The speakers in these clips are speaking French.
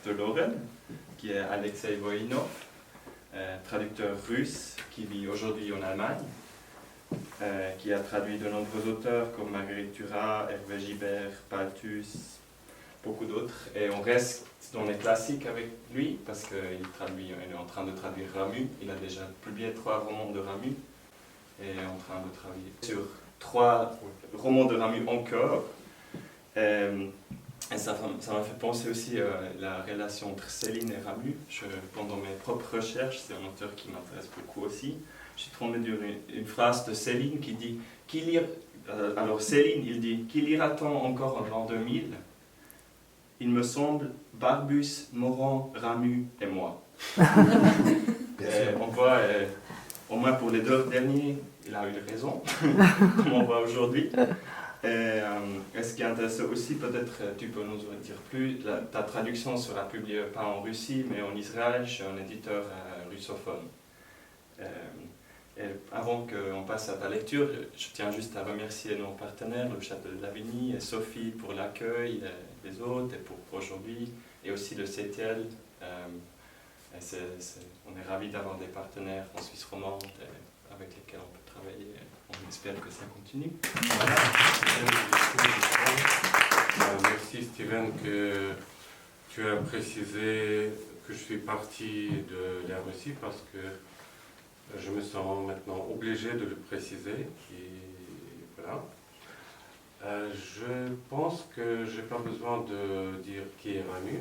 de Lorraine, qui est Alexei Voinov, traducteur russe qui vit aujourd'hui en Allemagne, qui a traduit de nombreux auteurs comme Marguerite Duras, Hervé Gibert, Palthus, beaucoup d'autres. Et on reste dans les classiques avec lui parce qu'il est en train de traduire Ramu. Il a déjà publié 3 romans de Ramu et est en train de travailler sur 3 romans de Ramu encore. Et ça m'a fait penser aussi à la relation entre Céline et Ramu. Pendant mes propres recherches, c'est un auteur qui m'intéresse beaucoup aussi. J'ai tombé sur une phrase de Céline qui dit alors Céline, il dit: qui lira-t-on encore en l'an 2000? Il me semble Barbus, Morand, Ramu et moi. On voit, au moins pour les 2 derniers, il a eu raison, comme on voit aujourd'hui. Et ce qui est intéressant aussi, peut-être tu peux nous dire plus, ta traduction sera publiée pas en Russie, mais en Israël, chez un éditeur russophone. Et avant qu'on passe à ta lecture, je tiens juste à remercier nos partenaires, le Château de Lavigny et Sophie pour l'accueil, les autres, et pour aujourd'hui, et aussi le CETIEL. On est ravis d'avoir des partenaires en Suisse romande avec lesquels on peut travailler. On espère que ça continue. Voilà. Merci Steven que tu as précisé que je suis parti de la Russie parce que je me sens maintenant obligé de le préciser. Et voilà. Je pense que je n'ai pas besoin de dire qui est Ramu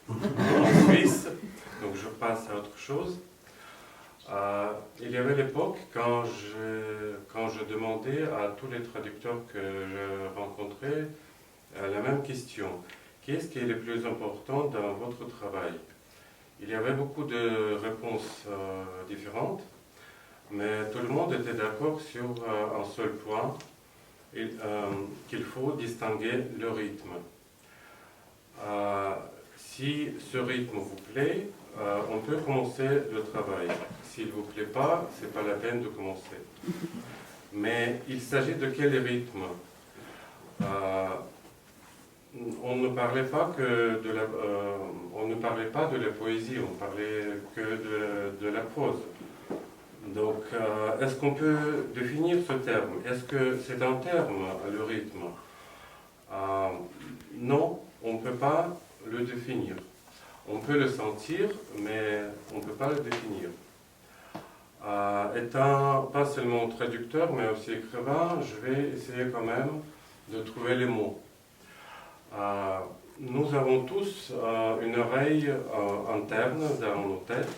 en Suisse, donc je passe à autre chose. Il y avait l'époque quand je demandais à tous les traducteurs que je rencontrais la même question. Qu'est-ce qui est le plus important dans votre travail? Il y avait beaucoup de réponses différentes, mais tout le monde était d'accord sur un seul point, qu'il faut distinguer le rythme. Si ce rythme vous plaît, on peut commencer le travail. S'il ne vous plaît pas, ce n'est pas la peine de commencer. Mais il s'agit de quel rythme? On ne parlait pas de la poésie, on parlait que de la prose. Donc, est-ce qu'on peut définir ce terme? Est-ce que c'est un terme, le rythme? Non, on ne peut pas le définir. On peut le sentir, mais on ne peut pas le définir. Étant pas seulement traducteur, mais aussi écrivain, je vais essayer quand même de trouver les mots. Nous avons tous une oreille interne dans nos têtes,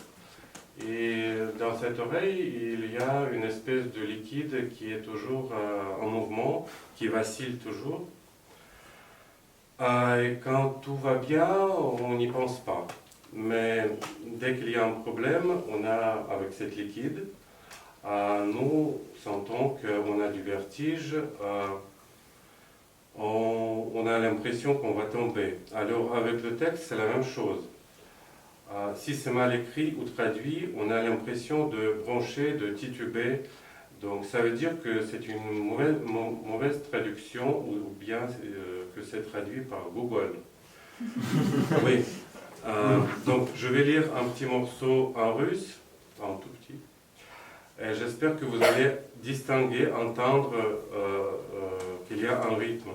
et dans cette oreille, il y a une espèce de liquide qui est toujours en mouvement, qui vacille toujours. Et quand tout va bien, on n'y pense pas. Mais dès qu'il y a un problème, avec cette liquide, nous sentons qu'on a du vertige, on a l'impression qu'on va tomber. Alors avec le texte, c'est la même chose. Si c'est mal écrit ou traduit, on a l'impression de broncher, de tituber. Donc ça veut dire que c'est une mauvaise traduction ou bien que c'est traduit par Google. Oui. Donc je vais lire un petit morceau en russe, un tout petit. Et j'espère que vous allez distinguer, entendre qu'il y a un rythme.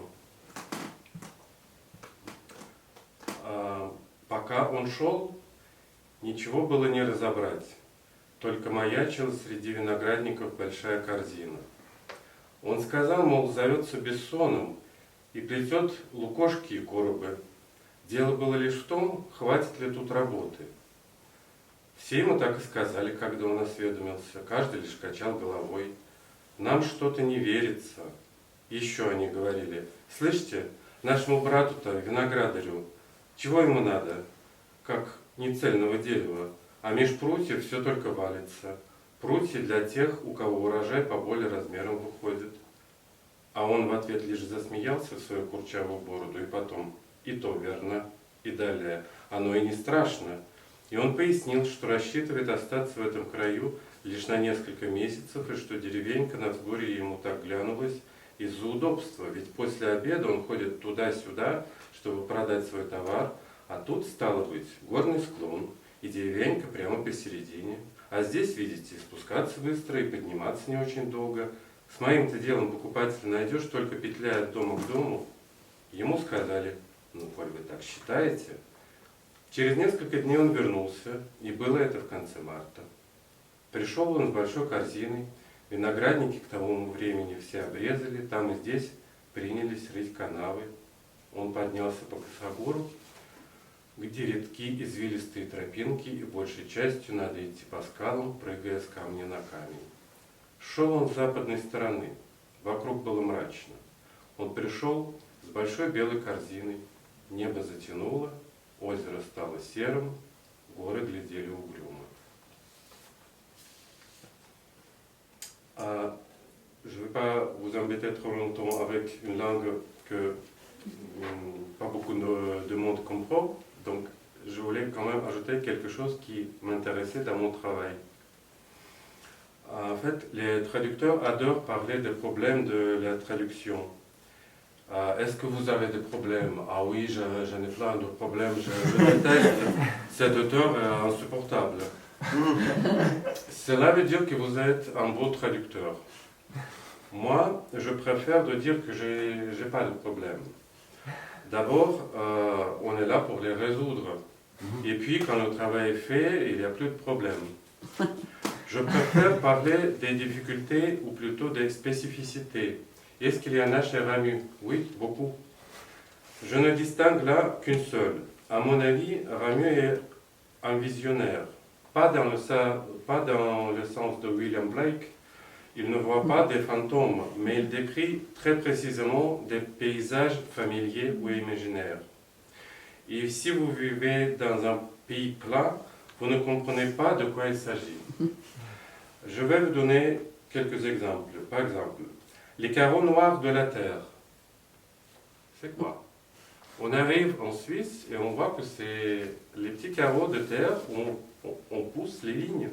Пока он шел, ничего было не разобрать. Только маячила среди виноградников большая корзина. Он сказал, мол, зовется Бессоном и плетет лукошки и коробы. Дело было лишь в том, хватит ли тут работы. Все ему так и сказали, когда он осведомился. Каждый лишь качал головой. Нам что-то не верится. Еще они говорили, слышите, нашему брату-то, виноградарю, чего ему надо, как нецельного дерева, а меж прутьев все только валится. Прутья для тех, у кого урожай по более размерам выходит. А он в ответ лишь засмеялся в свою курчавую бороду, и потом, и то верно, и далее, оно и не страшно. И он пояснил, что рассчитывает остаться в этом краю лишь на несколько месяцев, и что деревенька на взгорье ему так глянулась из-за удобства, ведь после обеда он ходит туда-сюда, чтобы продать свой товар, А тут, стало быть, горный склон и деревенька прямо посередине. А здесь, видите, спускаться быстро и подниматься не очень долго. С моим-то делом покупателя найдешь, только петляя от дома к дому. Ему сказали, ну, коль вы так считаете. Через несколько дней он вернулся, и было это в конце марта. Пришел он с большой корзиной, виноградники к тому времени все обрезали, там и здесь принялись рыть канавы. Он поднялся по косогору, где редки извилистые тропинки, и большей частью надо идти по скалам, прыгая с камня на камень. Шел он с западной стороны, вокруг было мрачно. Он пришел с большой белой корзиной, небо затянуло, озеро стало серым, горы глядели угрюмо. Je ne vais pas vous embêter trop longtemps avec une langue que pas beaucoup de monde comprend, donc je voulais quand même ajouter quelque chose qui m'intéressait dans mon travail. En fait, les traducteurs adorent parler des problèmes de la traduction. Est-ce que vous avez des problèmes? Ah oui, j'en ai plein de problèmes, je déteste, cet auteur est insupportable. Cela veut dire que vous êtes un bon traducteur. Moi, je préfère de dire que j'ai pas de problème. D'abord, on est là pour les résoudre. Et puis, quand le travail est fait, il n'y a plus de problème. Je préfère parler des difficultés ou plutôt des spécificités. Est-ce qu'il y en a chez Ramu? Oui, beaucoup. Je ne distingue là qu'une seule. À mon avis, Ramu est un visionnaire. Pas dans le sens de William Blake. Il ne voit pas des fantômes, mais il décrit très précisément des paysages familiers ou imaginaires. Et si vous vivez dans un pays plat, vous ne comprenez pas de quoi il s'agit. Je vais vous donner quelques exemples. Par exemple, les carreaux noirs de la Terre. C'est quoi? On arrive en Suisse et on voit que c'est les petits carreaux de terre où on pousse les lignes.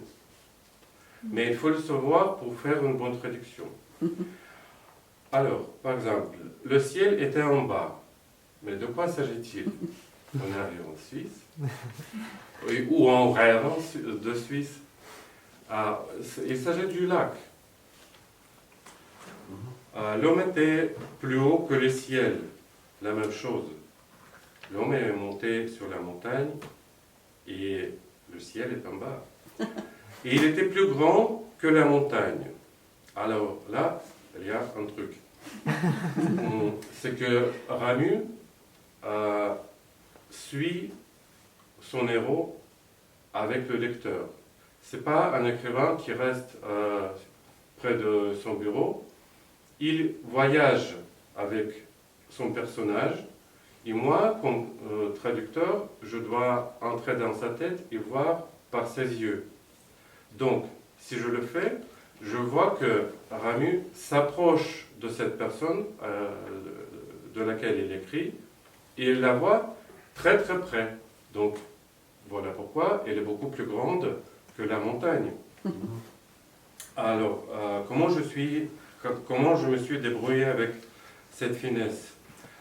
Mais il faut le savoir pour faire une bonne traduction. Alors, par exemple, le ciel était en bas. Mais de quoi s'agit-il? On arrive en Suisse, ou on rêve de Suisse. Il s'agit du lac. L'homme était plus haut que le ciel. La même chose. L'homme est monté sur la montagne et le ciel est en bas. Et il était plus grand que la montagne. Alors là, il y a un truc. C'est que Ramu suit son héros avec le lecteur. Ce n'est pas un écrivain qui reste près de son bureau. Il voyage avec son personnage. Et moi, comme traducteur, je dois entrer dans sa tête et voir par ses yeux. Donc, si je le fais, je vois que Ramu s'approche de cette personne de laquelle il écrit, et il la voit très très près. Donc, voilà pourquoi elle est beaucoup plus grande que la montagne. Alors, comment je me suis débrouillé avec cette finesse?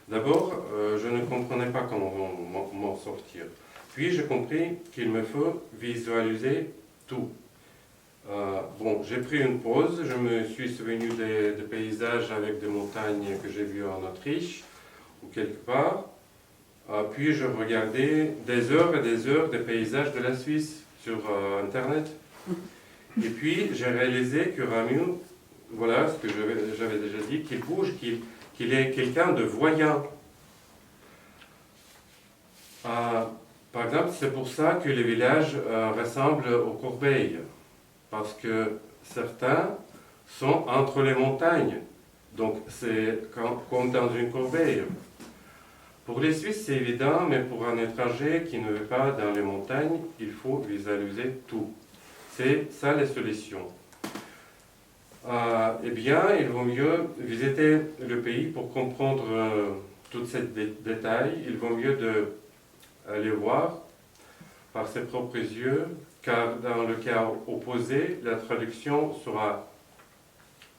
D'abord, je ne comprenais pas comment m'en sortir. Puis j'ai compris qu'il me faut visualiser tout. Bon, j'ai pris une pause, je me suis souvenu des paysages avec des montagnes que j'ai vues en Autriche ou quelque part. Puis je regardais des heures et des heures des paysages de la Suisse sur Internet. Et puis j'ai réalisé que Ramu, voilà ce que j'avais déjà dit, qu'il bouge, qu'il est quelqu'un de voyant. Par exemple, c'est pour ça que les villages ressemblent aux corbeilles. Parce que certains sont entre les montagnes. Donc c'est comme dans une corbeille. Pour les Suisses, c'est évident, mais pour un étranger qui ne veut pas dans les montagnes, il faut visualiser tout. C'est ça la solution. Eh bien, il vaut mieux visiter le pays pour comprendre tous ces détails. Il vaut mieux aller voir par ses propres yeux, car dans le cas opposé, la traduction sera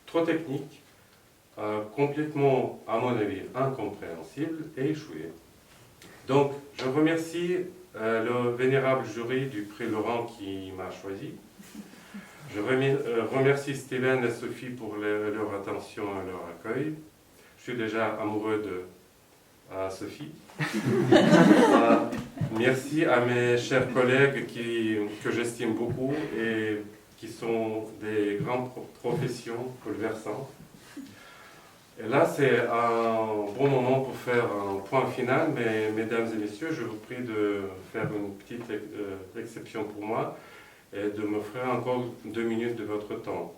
trop technique, complètement, à mon avis, incompréhensible et échouée. Donc, je remercie le vénérable jury du prix Laurent qui m'a choisi. Je remercie Steven et Sophie pour leur attention et leur accueil. Je suis déjà amoureux de Sophie. Merci à mes chers collègues que j'estime beaucoup et qui sont des grandes professions bouleversantes. Et là, c'est un bon moment pour faire un point final, mais mesdames et messieurs, je vous prie de faire une petite exception pour moi et de m'offrir encore 2 minutes de votre temps.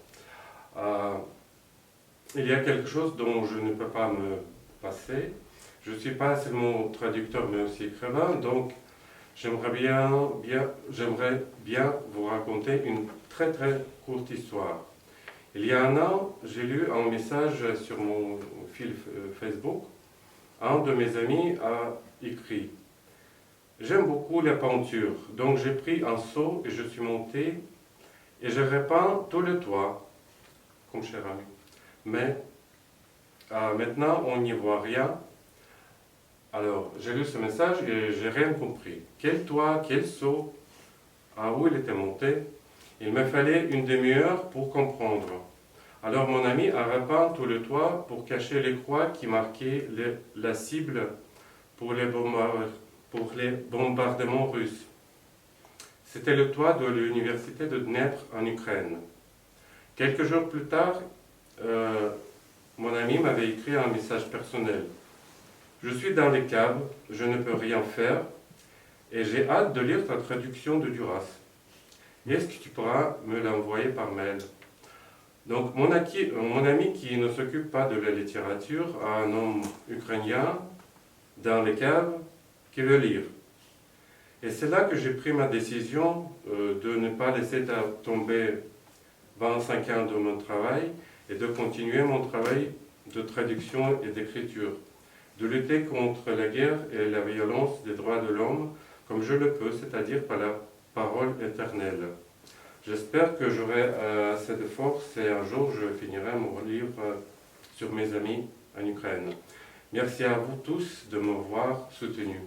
Il y a quelque chose dont je ne peux pas me passer. Je ne suis pas seulement traducteur, mais aussi écrivain, donc j'aimerais bien vous raconter une très très courte histoire. Il y a un an, j'ai lu un message sur mon fil Facebook. Un de mes amis a écrit « J'aime beaucoup la peinture, donc j'ai pris un seau et je suis monté et je repeins tout le toit, comme cher ami. Mais maintenant, on n'y voit rien. » Alors, j'ai lu ce message et j'ai rien compris. Quel toit, quel seau, où il était monté. Il me fallait une demi-heure pour comprendre. Alors mon ami a repeint tout le toit pour cacher les croix qui marquaient la cible pour les bombardements russes. C'était le toit de l'université de Dnepr en Ukraine. Quelques jours plus tard, mon ami m'avait écrit un message personnel. Je suis dans les caves, je ne peux rien faire et j'ai hâte de lire ta traduction de Duras. Est-ce que tu pourras me l'envoyer par mail? Donc mon ami qui ne s'occupe pas de la littérature a un homme ukrainien dans les caves qui veut lire. Et c'est là que j'ai pris ma décision de ne pas laisser tomber 25 ans de mon travail et de continuer mon travail de traduction et d'écriture, de lutter contre la guerre et la violence des droits de l'homme comme je le peux, c'est-à-dire par la parole éternelle. J'espère que j'aurai assez de force et un jour je finirai mon livre sur mes amis en Ukraine. Merci à vous tous de m'avoir soutenu.